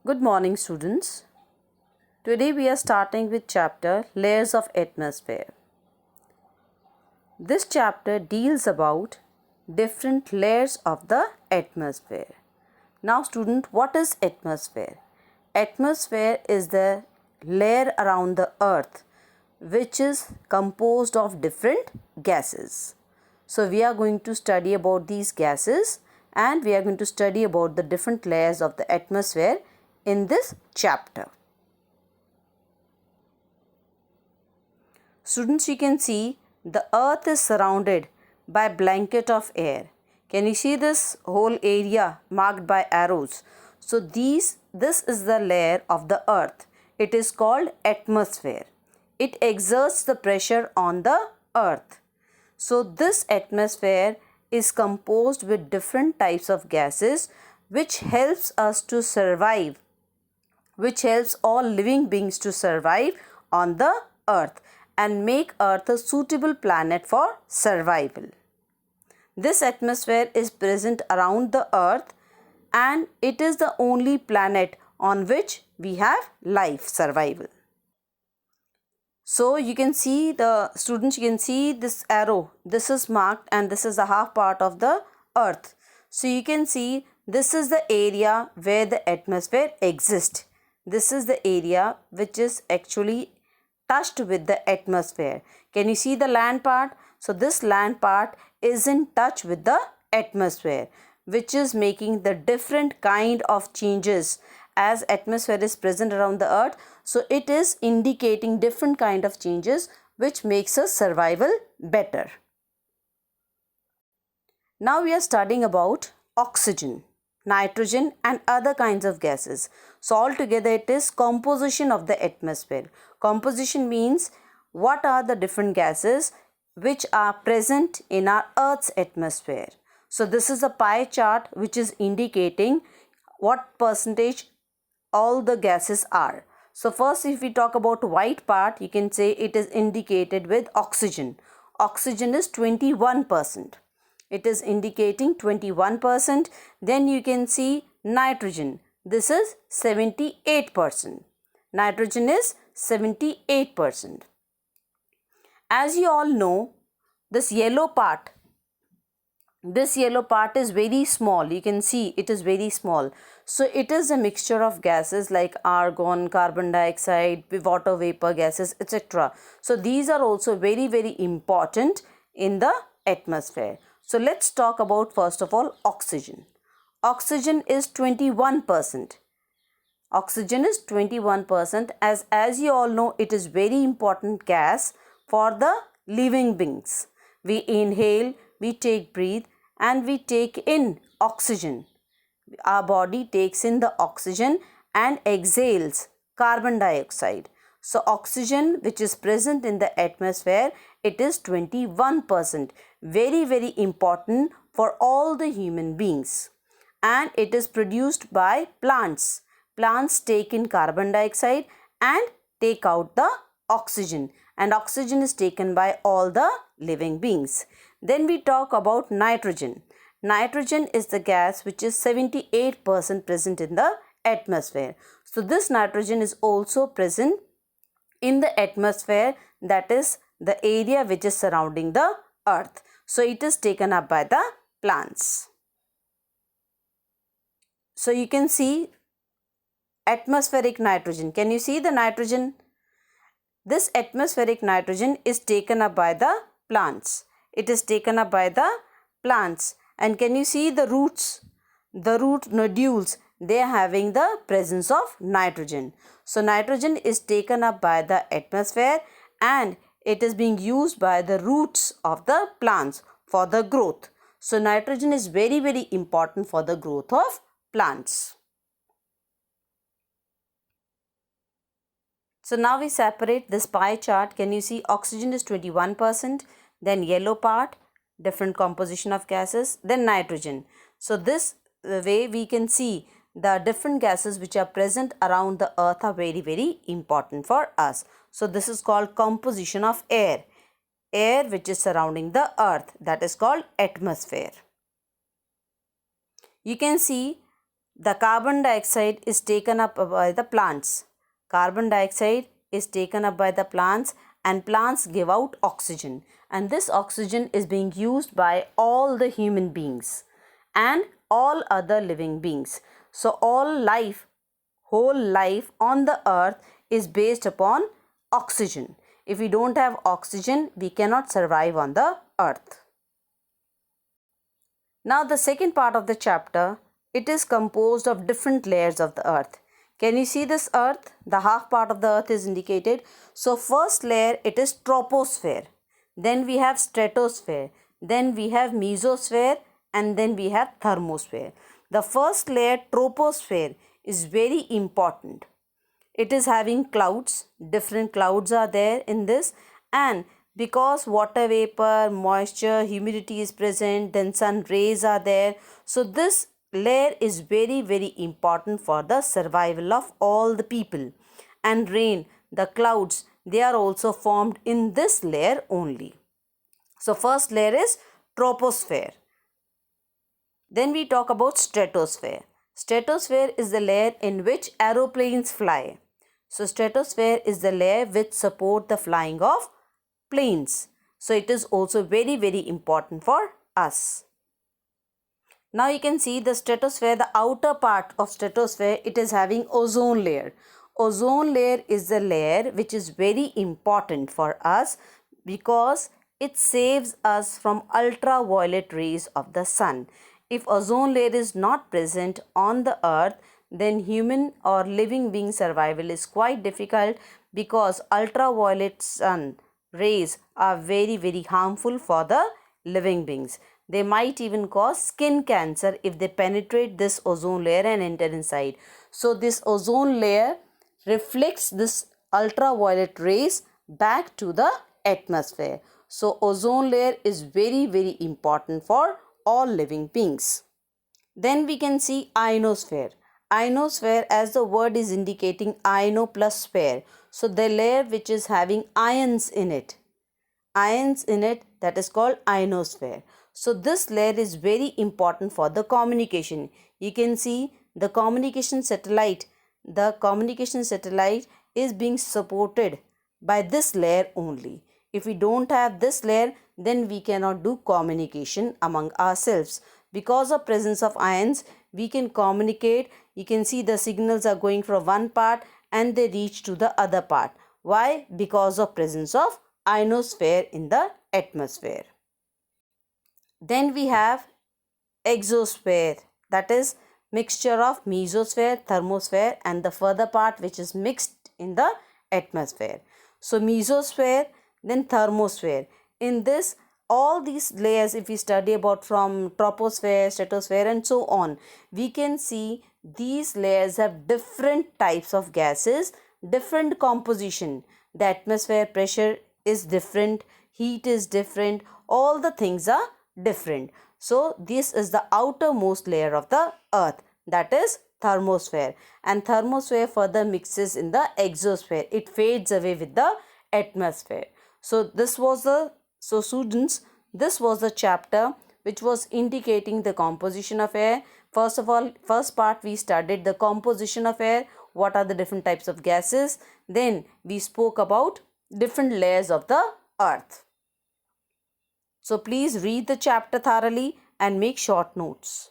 Good morning, students. Today we are starting with chapter Layers of Atmosphere. This chapter deals about different layers of the atmosphere. Now, student, what is atmosphere? Atmosphere is the layer around the earth which is composed of different gases. So, we are going to study about these gases and we are going to study about the different layers of the atmosphere in this chapter. Students, you can see the earth is surrounded by blanket of air. Can you see this whole area marked by arrows? So this is the layer of the earth. It is called atmosphere. It exerts the pressure on the earth. So this atmosphere is composed with different types of gases which helps us to survive, which helps all living beings to survive on the earth and make earth a suitable planet for survival. This atmosphere is present around the earth and it is the only planet on which we have life survival. So you can see you can see this arrow. This is marked and this is the half part of the earth. So you can see this is the area where the atmosphere exists. This is the area which is actually touched with the atmosphere. Can you see the land part? So this land part is in touch with the atmosphere, which is making the different kind of changes as atmosphere is present around the earth. So it is indicating different kind of changes which makes us survival better. Now we are studying about oxygen, nitrogen and other kinds of gases. So altogether it is composition of the atmosphere. Composition means what are the different gases which are present in our Earth's atmosphere. So this is a pie chart which is indicating what percentage all the gases are. So first, if we talk about white part, you can say it is indicated with oxygen. Oxygen is 21%. It is indicating 21%. Then you can see nitrogen. This is 78%. Nitrogen is 78%. As you all know, this yellow part is very small. You can see it is very small. So it is a mixture of gases like argon, carbon dioxide, water vapor gases, etc. So these are also very, very important in the atmosphere. So let's talk about first of all oxygen. Oxygen is 21%. Oxygen is 21% as you all know it is very important gas for the living beings. We inhale, we take breathe and we take in oxygen. Our body takes in the oxygen and exhales carbon dioxide. So oxygen which is present in the atmosphere, it is 21%. Very, very important for all the human beings. And it is produced by plants. Plants take in carbon dioxide and take out the oxygen. And oxygen is taken by all the living beings. Then we talk about nitrogen. Nitrogen is the gas which is 78% present in the atmosphere. So this nitrogen is also present in the atmosphere, that is the area which is surrounding the earth. So it is taken up by the plants. So you can see atmospheric nitrogen. Can you see the nitrogen? This atmospheric nitrogen is taken up by the plants. It is taken up by the plants. And can you see the roots? The root nodules, they are having the presence of nitrogen. So nitrogen is taken up by the atmosphere and it is being used by the roots of the plants for the growth. So nitrogen is very, very important for the growth of plants. So now we separate this pie chart. Can you see oxygen is 21%, then yellow part, different composition of gases, then nitrogen. So this way we can see the different gases which are present around the earth are very, very important for us. So this is called composition of air. Air which is surrounding the earth, that is called atmosphere. You can see the carbon dioxide is taken up by the plants. Carbon dioxide is taken up by the plants and plants give out oxygen. And this oxygen is being used by all the human beings and all other living beings. So all life, whole life on the earth is based upon oxygen. If we don't have oxygen, we cannot survive on the earth. Now the second part of the chapter, it is composed of different layers of the earth. Can you see this earth? The half part of the earth is indicated. So first layer, it is troposphere. Then we have stratosphere. Then we have mesosphere. And then we have thermosphere. The first layer, troposphere, is very important. It is having clouds. Different clouds are there in this. And because water vapor, moisture, humidity is present, then sun rays are there. So this layer is very, very important for the survival of all the people. And rain, the clouds, they are also formed in this layer only. So first layer is troposphere. Then we talk about stratosphere. Stratosphere is the layer in which aeroplanes fly. So stratosphere is the layer which support the flying of planes. So it is also very, very important for us. Now you can see the stratosphere, the outer part of stratosphere, it is having ozone layer. Ozone layer is the layer which is very important for us because it saves us from ultraviolet rays of the sun. If ozone layer is not present on the earth, then human or living being survival is quite difficult because ultraviolet sun rays are very, very harmful for the living beings. They might even cause skin cancer if they penetrate this ozone layer and enter inside. So this ozone layer reflects this ultraviolet rays back to the atmosphere. So ozone layer is very, very important for all living beings. Then we can see ionosphere. Ionosphere, as the word is indicating, iono plus sphere. So the layer which is having ions in it. Ions in it, that is called ionosphere. So this layer is very important for the communication. You can see the communication satellite. The communication satellite is being supported by this layer only. If we don't have this layer, then we cannot do communication among ourselves. Because of presence of ions, we can communicate. You can see the signals are going from one part and they reach to the other part. Why? Because of presence of ionosphere in the atmosphere. Then we have exosphere, that is mixture of mesosphere, thermosphere and the further part which is mixed in the atmosphere. So mesosphere, then thermosphere. In this, all these layers, if we study about from troposphere, stratosphere and so on, we can see these layers have different types of gases, different composition. The atmosphere pressure is different, heat is different, all the things are different. So this is the outermost layer of the earth, that is thermosphere, and thermosphere further mixes in the exosphere. It fades away with the atmosphere. So students, this was the chapter which was indicating the composition of air. First of all, first part we studied the composition of air, what are the different types of gases. Then we spoke about different layers of the earth. So please read the chapter thoroughly and make short notes.